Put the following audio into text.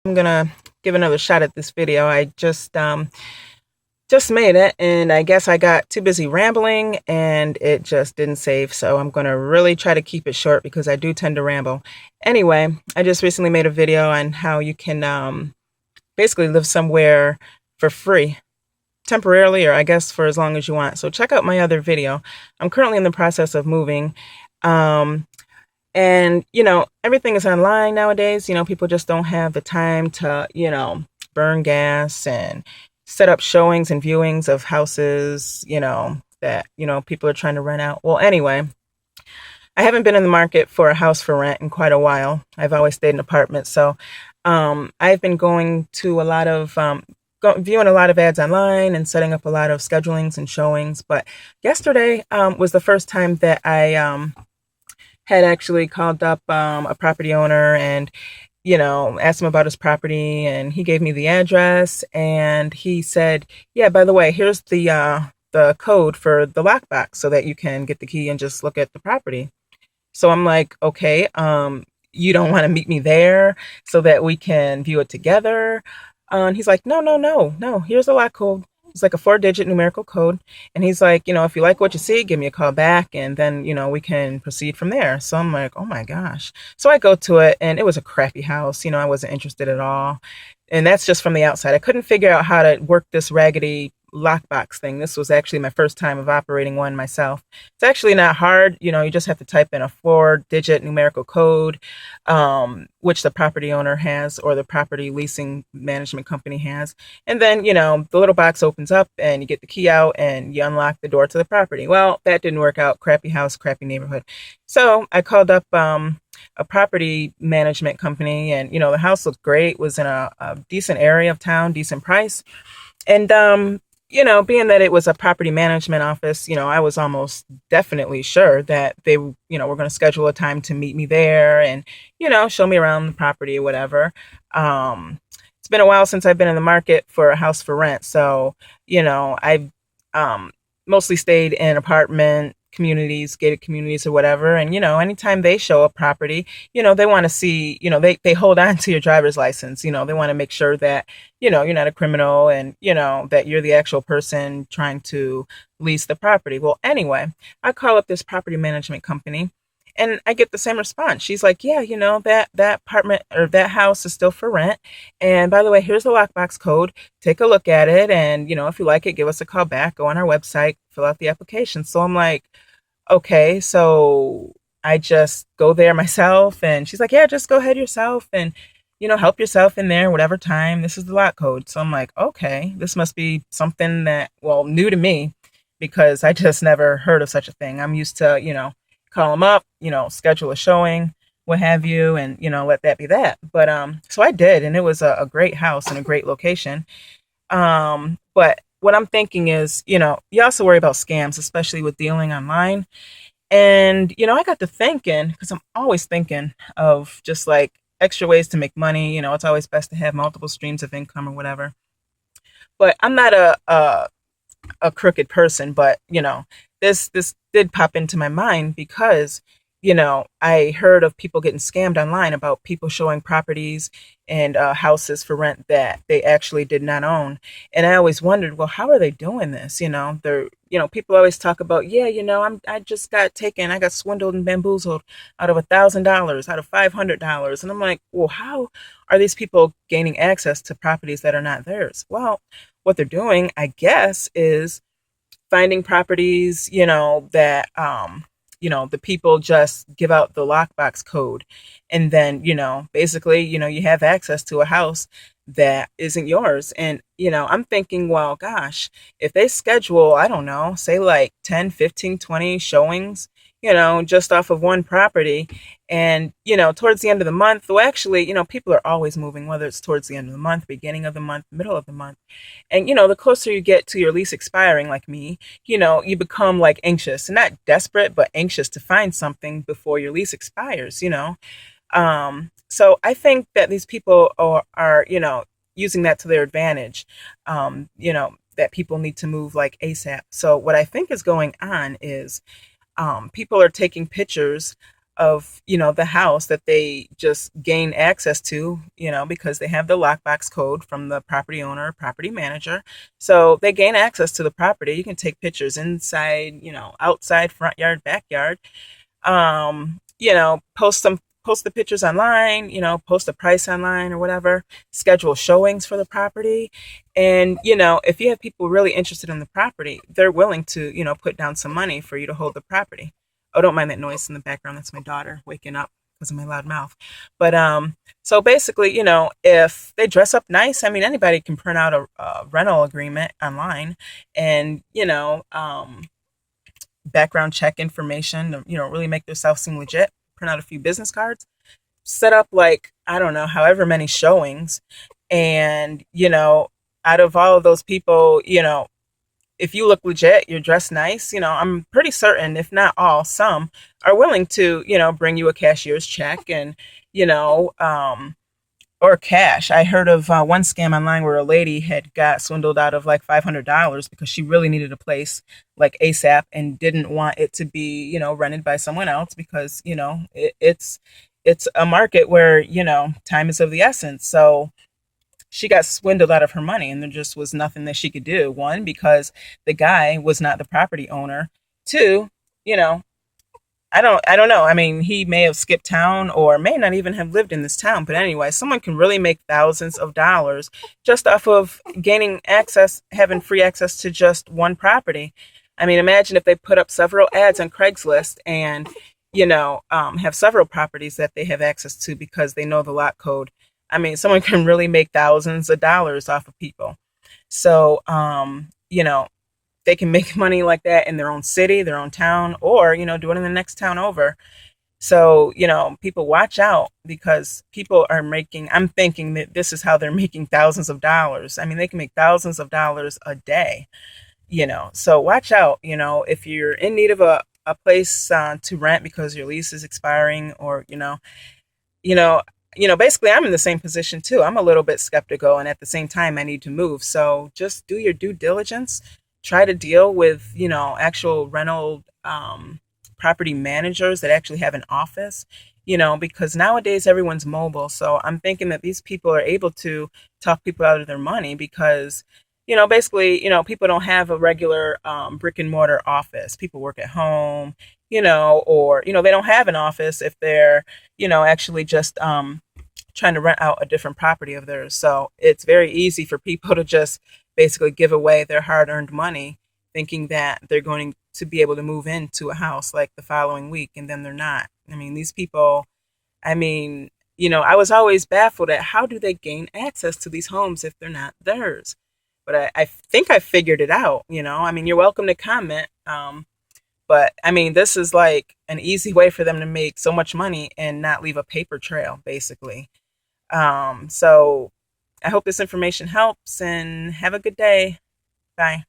I'm gonna give another shot at this video. I just made it, and I guess I got too busy rambling and it just didn't save. So I'm gonna really try to keep it short because I do tend to ramble. Anyway, I just recently made a video on how you can basically live somewhere for free temporarily, or I guess for as long as you want. So check out my other video. I'm currently in the process of moving. Um, and, everything is online nowadays. People just don't have the time to, burn gas and set up showings and viewings of houses, that, people are trying to rent out. Well, anyway, I haven't been in the market for a house for rent in quite a while. I've always stayed in apartments. So I've been going to a lot of, viewing a lot of ads online and setting up a lot of schedulings and showings. But yesterday was the first time that I had actually called up a property owner and asked him about his property, and he gave me the address, and he said, yeah, by the way, here's the code for the lockbox so that you can get the key and just look at the property. So I'm like, okay, you don't want to meet me there so that we can view it together? And he's like, no, no, no, no, here's the lock code. It's like a 4-digit numerical code. And he's like, if you like what you see, give me a call back, and then, we can proceed from there. So I'm like, oh my gosh. So I go to it, and it was a crappy house. I wasn't interested at all. And that's just from the outside. I couldn't figure out how to work this raggedy lockbox thing. This was actually my first time of operating one myself. It's actually not hard. You just have to type in a 4-digit numerical code, which the property owner has or the property leasing management company has. And then, the little box opens up and you get the key out and you unlock the door to the property. Well, that didn't work out. Crappy house, crappy neighborhood. So I called up a property management company, and the house looked great, was in a decent area of town, decent price. And being that it was a property management office, I was almost definitely sure that they, were going to schedule a time to meet me there and, show me around the property or whatever. It's been a while since I've been in the market for a house for rent. So, I've mostly stayed in apartment communities, gated communities or whatever. And, anytime they show a property, they want to see, they hold on to your driver's license. They want to make sure that, you're not a criminal, and, that you're the actual person trying to lease the property. Well, anyway, I call up this property management company and I get the same response. She's like, yeah, that apartment or that house is still for rent. And by the way, here's the lockbox code. Take a look at it. And, if you like it, give us a call back, go on our website, fill out the application. So I'm like, okay, so I just go there myself. And she's like, yeah, just go ahead yourself and, help yourself in there, whatever time. This is the lock code. So I'm like, okay, this must be something that, well, new to me because I just never heard of such a thing. I'm used to, call them up, schedule a showing, what have you, and, let that be that. But so I did, and it was a great house and a great location. But what I'm thinking is, you also worry about scams, especially with dealing online. And, I got to thinking, because I'm always thinking of just like extra ways to make money. It's always best to have multiple streams of income or whatever. But I'm not a crooked person, but this did pop into my mind because I heard of people getting scammed online about people showing properties and houses for rent that they actually did not own. And I always wondered, well, how are they doing this? They're people always talk about, yeah, I just got taken, I got swindled and bamboozled out of $1,000, out of $500. And I'm like, well, how are these people gaining access to properties that are not theirs? Well, what they're doing, I guess, is finding properties, that the people just give out the lockbox code. And then, basically, you have access to a house that isn't yours. And, I'm thinking, well, gosh, if they schedule, I don't know, say like 10, 15, 20 showings, just off of one property. And, towards the end of the month, well, actually, people are always moving, whether it's towards the end of the month, beginning of the month, middle of the month. And, the closer you get to your lease expiring, like me, you become like anxious, and not desperate, but anxious to find something before your lease expires, So I think that these people are using that to their advantage, that people need to move like ASAP. So what I think is going on is people are taking pictures of, the house that they just gain access to, because they have the lockbox code from the property owner or property manager. So they gain access to the property. You can take pictures inside, outside, front yard, backyard. Post the pictures online, post the price online or whatever, schedule showings for the property. And, if you have people really interested in the property, they're willing to, put down some money for you to hold the property. Oh, don't mind that noise in the background. That's my daughter waking up because of my loud mouth. But so basically, if they dress up nice, I mean, anybody can print out a rental agreement online, and background check information, really make themselves seem legit. Print out a few business cards, set up like, I don't know, however many showings. And, out of all of those people, if you look legit, you're dressed nice, I'm pretty certain, if not all, some are willing to, bring you a cashier's check and, you know, um, or cash. I heard of one scam online where a lady had got swindled out of like $500 because she really needed a place like ASAP and didn't want it to be, rented by someone else because, it's a market where, time is of the essence. So she got swindled out of her money and there just was nothing that she could do. One, because the guy was not the property owner. Two, you know, I don't know. I mean, he may have skipped town or may not even have lived in this town. But anyway, someone can really make thousands of dollars just off of gaining access, having free access to just one property. I mean, imagine if they put up several ads on Craigslist and, have several properties that they have access to because they know the lot code. I mean, someone can really make thousands of dollars off of people. So, they can make money like that in their own city, their own town, or, do it in the next town over. So, people watch out because people are making, I'm thinking that this is how they're making thousands of dollars. I mean, they can make thousands of dollars a day, so watch out, if you're in need of a place to rent because your lease is expiring or, you know, basically I'm in the same position too. I'm a little bit skeptical and at the same time I need to move. So just do your due diligence. Try to deal with, actual rental property managers that actually have an office, because nowadays everyone's mobile. So I'm thinking that these people are able to talk people out of their money because, basically, people don't have a regular brick and mortar office. People work at home, or, they don't have an office if they're, actually just trying to rent out a different property of theirs. So it's very easy for people to just basically give away their hard earned money, thinking that they're going to be able to move into a house like the following week, and then they're not. I mean, these people, I mean, I was always baffled at how do they gain access to these homes if they're not theirs? But I think I figured it out, I mean, you're welcome to comment. But I mean, this is like an easy way for them to make so much money and not leave a paper trail, basically. So I hope this information helps and have a good day. Bye.